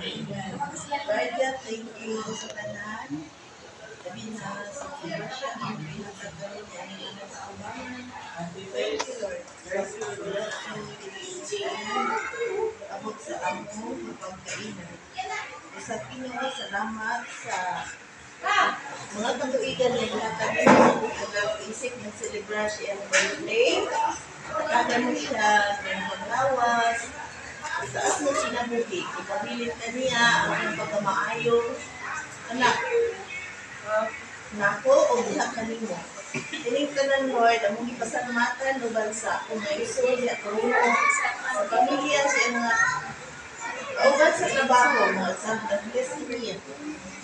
Raja, thank you sa tanan. Sabi na sa siya, ang pinagkakaroon niya ng mga kaubangan. Thank you, Lord. Abot sa amo, mapagkainan. Sa Pinoy, salamat sa mga katuigan na ilatag mo pag-isip ng celebrar siyang birthday. Nakaga mo siya ng paglawas. Itaas mo sinabuhi. Ipabilit ka niya ang pagkamaayo. Anak, nako o diha kanimo. Tinig ka ng Lord, ang mong ipasalamatan o bansa kung may iso niya karuno sa pamilya siya mga kauban sa trabaho, mga Santa Bless niya.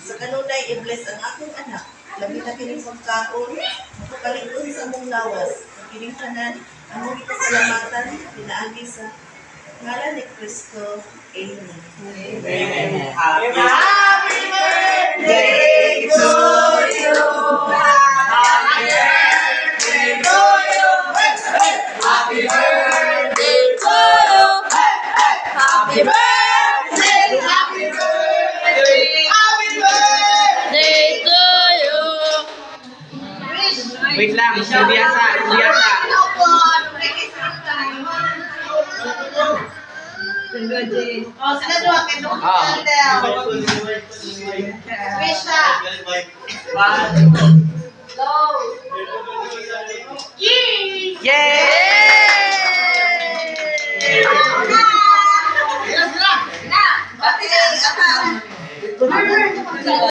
Sa kanunay, i-bless ang akong anak. Labi na kining pagkaon, makapalingon sa mong lawas. Kining tanan, ang mong ipasalamatan, pinaagi sa ngalan ni Kristo. Amen. Amen. Happy birthday to you. Happy birthday to you. Happy birthday to you. Happy birthday. Happy birthday. Happy birthday to you. Wait lang, biasa. Oh, sila doon, kay Dr. Candel. Wish na.